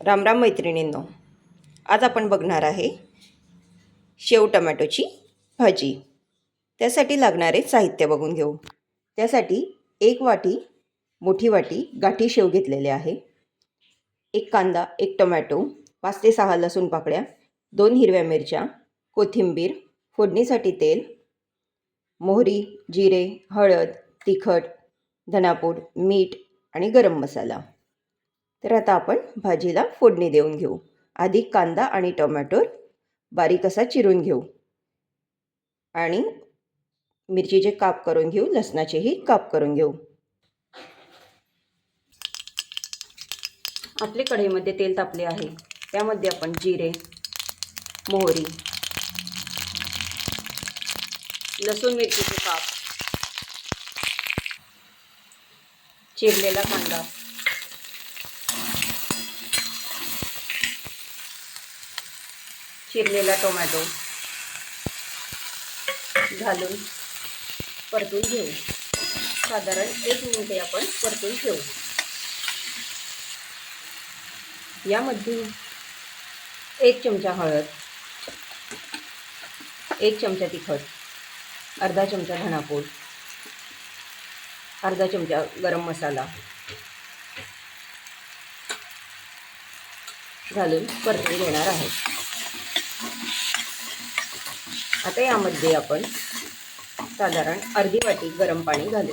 रामराम मैत्रिणींनो, आज आपण बघणार आहे शेव टमॅटोची भाजी। त्यासाठी लागणारे साहित्य बघून घेऊ। त्यासाठी एक मोठी वाटी गाठी शेव घेतलेले आहे, एक कांदा, एक टोमॅटो, 5 ते 6 लसूण पाकळ्या, 2 हिरव्या मिरच्या, कोथिंबीर, फोडणीसाठी तेल, मोहरी, जिरे, हळद, तिखट, धनापूड, मीठ आणि गरम मसाला। तर आता आपण भाजीला फोडणी देऊन घेऊ। आधी कांदा आणि टोमॅटो बारीक असा चिरून घेऊ आणि मिरचीचे काप करून घेऊ, लसणाचेही काप करून घेऊ। आपले कढईमध्ये तेल तापले आहे, त्यामध्ये आपण जिरे, मोहरी, लसूण मिरचीचे काप, चिरलेला कांदा, चिरलेला टोमॅटो घालून परतून घेऊ। साधारण 1 मिनिट आपण परतून ठेवू। यामध्ये 1 चमचा हळद, 1 चमचा तिखट, अर्धा चमचा धनापूड, अर्धा चमचा गरम मसाला घालून परतून घेणार आहोत। आता यामध्ये आपण साधारण अर्धी वाटी गरम पाणी घालू।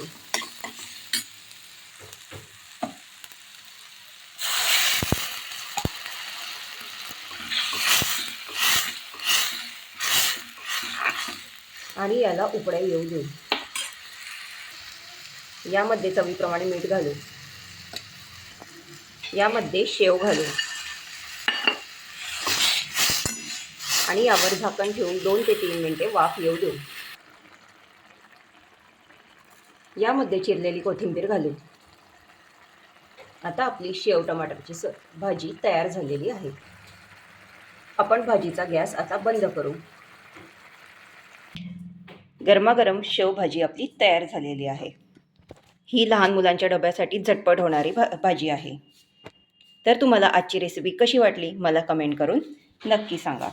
आणि याला उकळ्या येऊ देऊ। यामध्ये चवीप्रमाणे मीठ घालू। यामध्ये शेव घालू आणि यावर झाकण ठेवून 2 ते 3 मिनिटे वाफ येऊ देऊ। यामध्ये चिरलेली कोथिंबीर घालू। आता आपली शेव टमाटरची भाजी तयार झालेली आहे। आपण भाजीचा गॅस आता बंद करू। गरमागरम शेव भाजी आपली तयार झालेली आहे। ही लहान मुलांच्या डब्यासाठी झटपट होणारी भाजी आहे। तर तुम्हाला आजची रेसिपी कशी वाटली मला कमेंट करून नक्की सांगा।